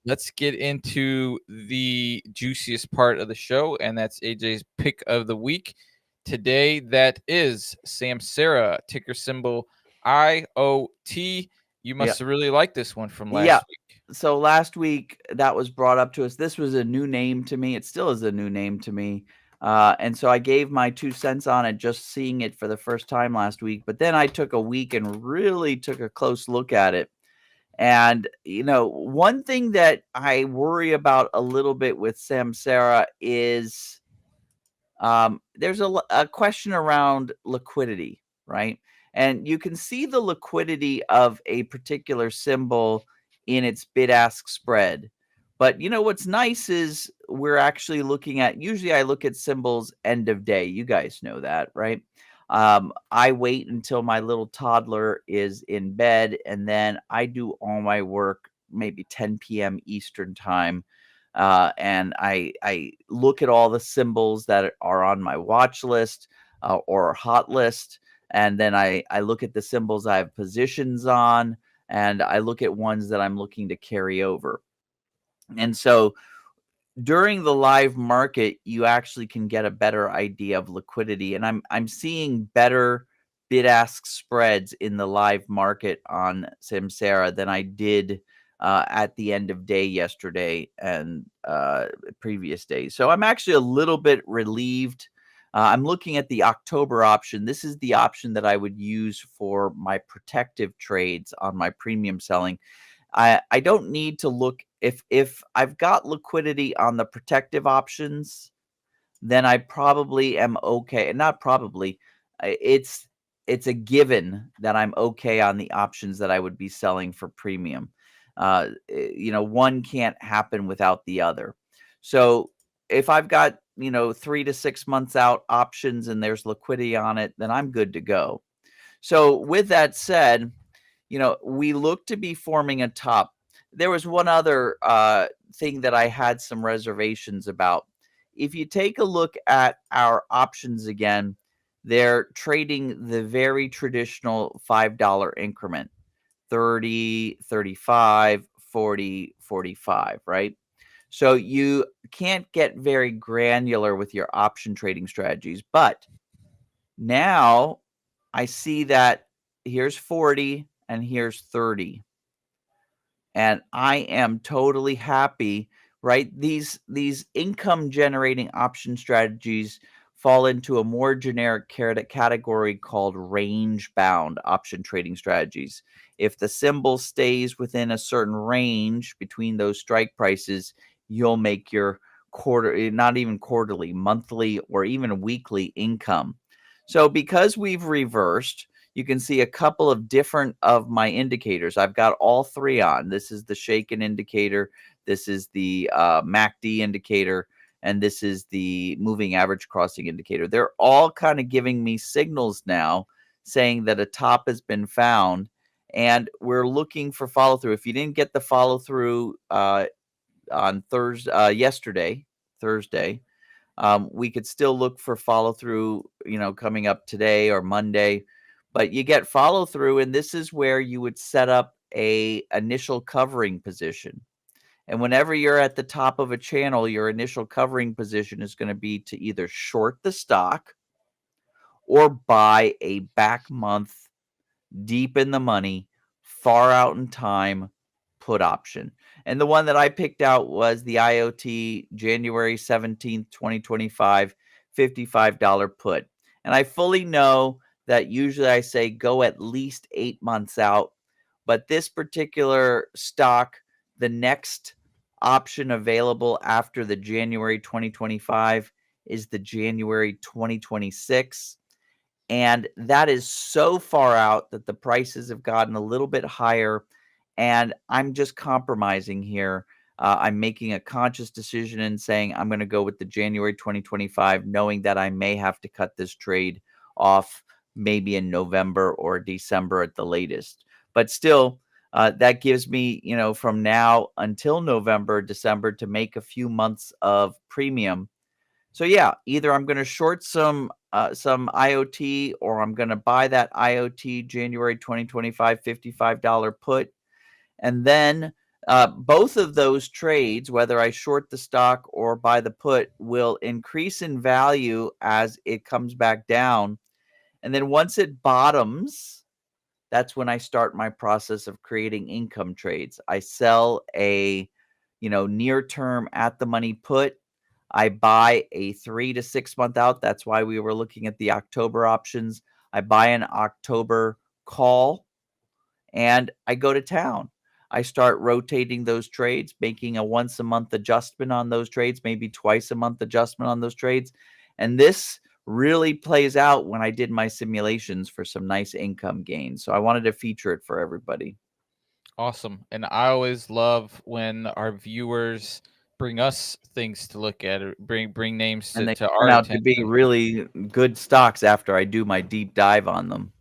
let's get into the juiciest part of the show, and that's AJ's pick of the week. Today, that is Samsara, ticker symbol IOT. You Yeah. must have really liked this one from Yeah. last week. So last week that was brought up to us. This was a new name to me. It still is a new name to me. And so I gave my 2 cents on it just seeing it for the first time last week. But then I took a week and really took a close look at it. And, one thing that I worry about a little bit with Samsara is there's a question around liquidity, right? And you can see the liquidity of a particular symbol in its bid ask spread. But what's nice is we're actually looking at, usually I look at symbols end of day. You guys know that, right? I wait until my little toddler is in bed, and then I do all my work maybe 10 p.m. Eastern time. And I look at all the symbols that are on my watch list or hot list, and then I look at the symbols I have positions on, and I look at ones that I'm looking to carry over. And so during the live market, you actually can get a better idea of liquidity, and I'm seeing better bid ask spreads in the live market on Samsara than I did at the end of day yesterday and previous days. So I'm actually a little bit relieved. I'm looking at the October option. This is the option that I would use for my protective trades on my premium selling. I don't need to look if I've got liquidity on the protective options, then I probably am okay. Not probably, it's a given that I'm okay on the options that I would be selling for premium. One can't happen without the other. So if I've got 3 to 6 months out options and there's liquidity on it, then I'm good to go. So with that said, we look to be forming a top. There was one other thing that I had some reservations about. If you take a look at our options again, they're trading the very traditional $5 increment, 30, 35, 40, 45, right? So you can't get very granular with your option trading strategies. But now I see that here's 40 and here's 30. And I am totally happy, right? These income generating option strategies fall into a more generic category called range bound option trading strategies. If the symbol stays within a certain range between those strike prices, you'll make your not even quarterly, monthly, or even weekly income. So because we've reversed, you can see a couple of different of my indicators. I've got all three on. This is the shaken indicator. This is the MACD indicator. And this is the moving average crossing indicator. They're all kind of giving me signals now saying that a top has been found. And we're looking for follow through. If you didn't get the follow through on Thursday, we could still look for follow through, coming up today or Monday. But you get follow through, and this is where you would set up a initial covering position. And whenever you're at the top of a channel, your initial covering position is going to be to either short the stock or buy a back month, deep in the money, far out in time put option. And the one that I picked out was the IoT January 17th, 2025, $55 put. And I fully know that usually I say go at least 8 months out, but this particular stock, the next option available after the January 2025 is the January 2026. And that is so far out that the prices have gotten a little bit higher. And I'm just compromising here. I'm making a conscious decision and saying I'm going to go with the January 2025, knowing that I may have to cut this trade off maybe in November or December at the latest. But still, that gives me, from now until November, December to make a few months of premium. So yeah, either I'm going to short some IoT, or I'm going to buy that IoT January 2025 $55 put. And then Both of those trades, whether I short the stock or buy the put, will increase in value as it comes back down. And then once it bottoms, that's when I start my process of creating income trades. I sell a, near term at the money put. I buy a 3 to 6 month out. That's why we were looking at the October options. I buy an October call and I go to town. I start rotating those trades, making a once a month adjustment on those trades, maybe twice a month adjustment on those trades. And this really plays out when I did my simulations for some nice income gains. So I wanted to feature it for everybody. Awesome. And I always love when our viewers bring us things to look at, or bring names And they to turn our out to be attention. really good stocks after I do my deep dive on them.